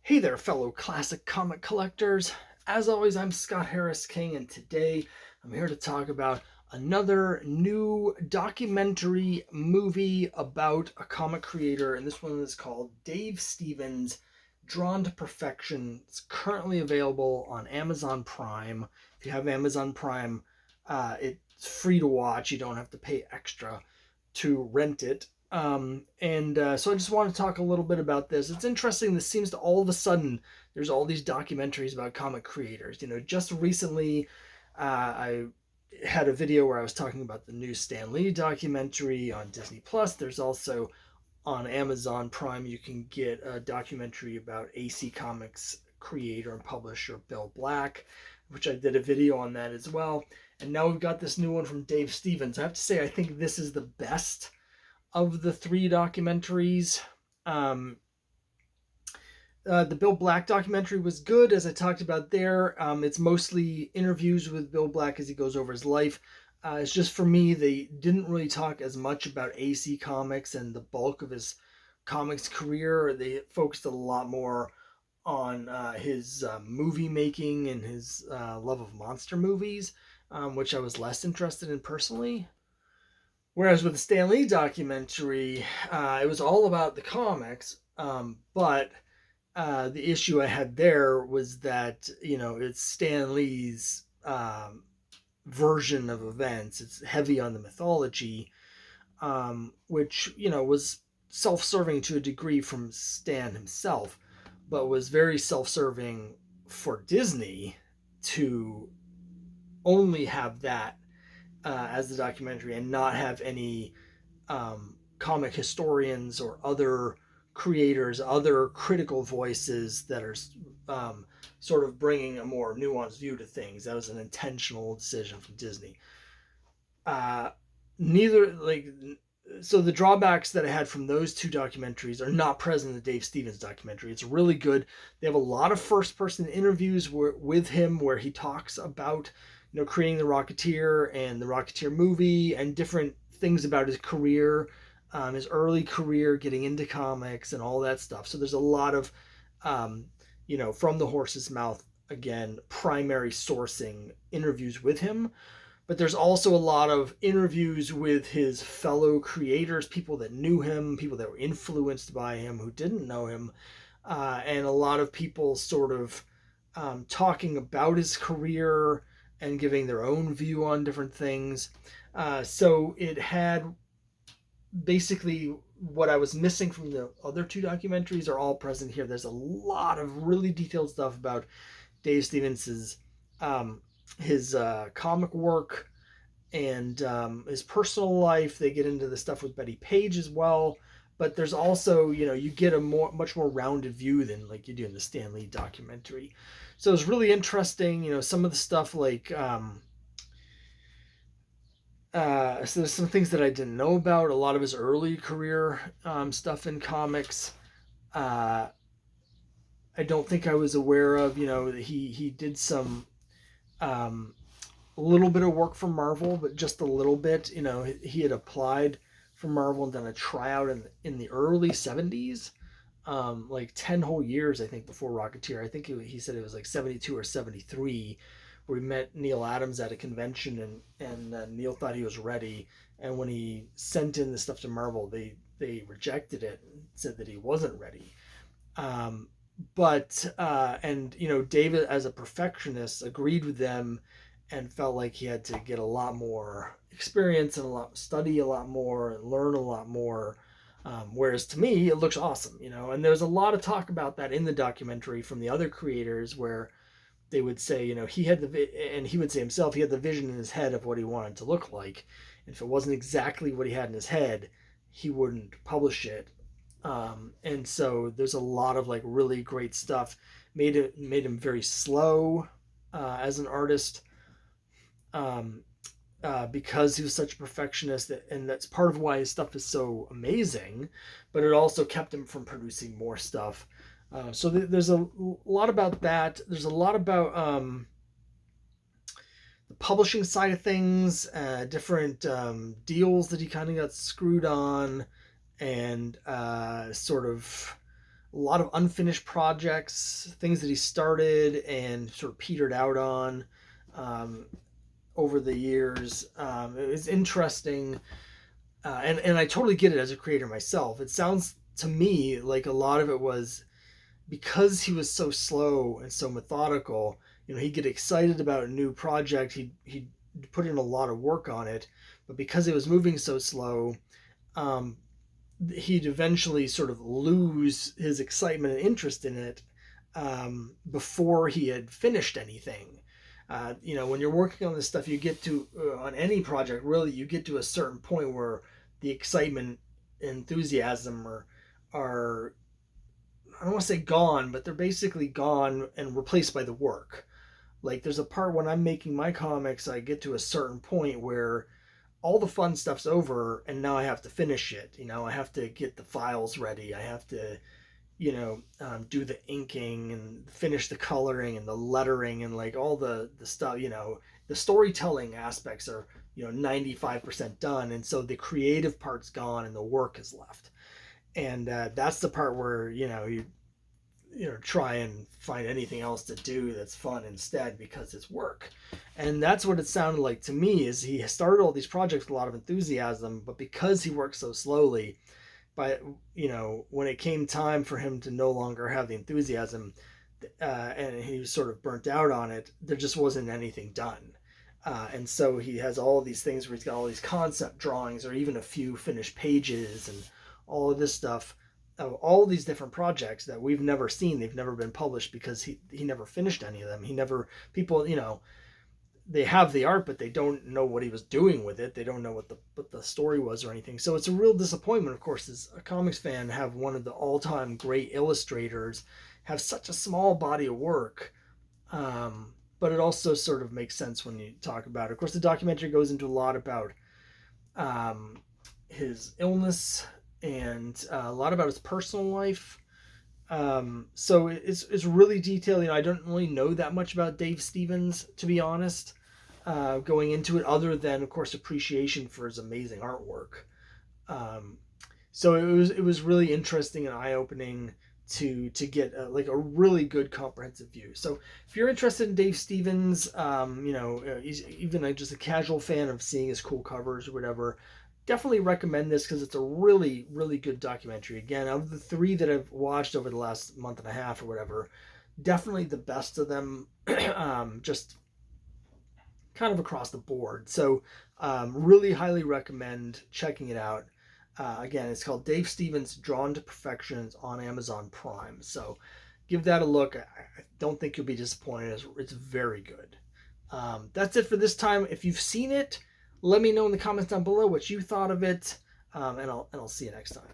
Hey there, fellow classic comic collectors. As always, I'm Scott Harris King, and today I'm here to talk about another new documentary movie about a comic creator, and this one is called Dave Stevens Drawn to Perfection. It's currently available on Amazon Prime. If you have Amazon Prime, it's free to watch. You don't have to pay extra to rent it. So I just want to talk a little bit about this. It's interesting. This seems to all of a sudden there's all these documentaries about comic creators. Just recently, I had a video where I was talking about the new Stan Lee documentary on Disney Plus. There's also on Amazon Prime you can get a documentary about AC Comics creator and publisher Bill Black, which I did a video on that as well. And now we've got this new one from Dave Stevens. I have to say I think this is the best of the three documentaries. Um, the Bill Black documentary was good, as I talked about there. It's mostly interviews with Bill Black as he goes over his life. It's just for me, they didn't really talk as much about AC Comics and the bulk of his comics career. They focused a lot more on his movie making and his love of monster movies, which I was less interested in personally. Whereas with the Stan Lee documentary, it was all about the comics, but the issue I had there was that it's Stan Lee's version of events. It's heavy on the mythology, which was self-serving to a degree from Stan himself, but was very self-serving for Disney to only have that as the documentary and not have any comic historians or other creators, other critical voices that are sort of bringing a more nuanced view to things. That was an intentional decision from Disney. Neither like so the drawbacks that I had from those two documentaries are not present in the Dave Stevens documentary. It's really good. They have a lot of first-person interviews with him where he talks about creating the Rocketeer and the Rocketeer movie and different things about his career, his early career, getting into comics and all that stuff. So there's a lot of, from the horse's mouth, again, primary sourcing interviews with him. But there's also a lot of interviews with his fellow creators, people that knew him, people that were influenced by him who didn't know him, and a lot of people sort of talking about his career and giving their own view on different things. So it had basically what I was missing from the other two documentaries are all present here. There's a lot of really detailed stuff about Dave Stevens's his comic work and his personal life. They get into the stuff with Betty Page as well. But there's also, you get a much more rounded view than like you do in the Stan Lee documentary. So it's really interesting. Some of the stuff like so there's some things that I didn't know about. A lot of his early career stuff in comics. Uh, I don't think I was aware of. He did some a little bit of work for Marvel, but just a little bit. He had applied for Marvel and done a tryout in the early '70s, like 10 whole years, I think, before Rocketeer. I think he said it was like 72 or 73, where we met Neal Adams at a convention, and Neal thought he was ready. And when he sent in the stuff to Marvel, they rejected it and said that he wasn't ready. Um, David, as a perfectionist, agreed with them and felt like he had to get a lot more experience and study a lot more and learn a lot more. Whereas to me, it looks awesome, And there's a lot of talk about that in the documentary from the other creators, where they would say, he had and he would say himself, he had the vision in his head of what he wanted to look like. And if it wasn't exactly what he had in his head, he wouldn't publish it. And so there's a lot of like really great stuff. Made him very slow as an artist. Because he was such a perfectionist, and that's part of why his stuff is so amazing, but it also kept him from producing more stuff. So there's a lot about that. There's a lot about the publishing side of things, different deals that he kind of got screwed on, and sort of a lot of unfinished projects, things that he started and sort of petered out on um, over the years. It was interesting, and I totally get it as a creator myself. It sounds to me like a lot of it was because he was so slow and so methodical. He'd get excited about a new project. He'd put in a lot of work on it, but because it was moving so slow, um, he'd eventually sort of lose his excitement and interest in it before he had finished anything. When you're working on this stuff, you get to, on any project, really, you get to a certain point where the excitement, enthusiasm are I don't want to say gone, but they're basically gone and replaced by the work. Like there's a part when I'm making my comics, I get to a certain point where all the fun stuff's over and now I have to finish it. I have to get the files ready. I have to, do the inking and finish the coloring and the lettering and like all the stuff, the storytelling aspects are, 95% done. And so the creative part's gone and the work is left. And that's the part where, try and find anything else to do that's fun instead because it's work. And that's what it sounded like to me. Is he started all these projects with a lot of enthusiasm, but because he worked so slowly, but when it came time for him to no longer have the enthusiasm, and he was sort of burnt out on it, there just wasn't anything done. And so he has all these things where he's got all these concept drawings or even a few finished pages and all of this stuff of all these different projects that we've never seen. They've never been published because he never finished any of them. People, they have the art, but they don't know what he was doing with it. They don't know what the story was or anything. So it's a real disappointment, of course, as a comics fan, have one of the all-time great illustrators have such a small body of work. But it also sort of makes sense when you talk about it. Of course, the documentary goes into a lot about his illness and a lot about his personal life. So it's really detailed. I don't really know that much about Dave Stevens, to be honest, going into it, other than, of course, appreciation for his amazing artwork. So it was really interesting and eye-opening to get a really good comprehensive view. So if you're interested in Dave Stevens, he's even just a casual fan of seeing his cool covers or whatever, definitely recommend this because it's a really, really good documentary. Again, of the 3 that I've watched over the last month and a half or whatever, definitely the best of them, just kind of across the board. So really highly recommend checking it out. Again, it's called Dave Stevens Drawn to Perfection. It's on Amazon Prime. So give that a look. I don't think you'll be disappointed. It's very good. That's it for this time. If you've seen it, let me know in the comments down below what you thought of it, and I'll see you next time.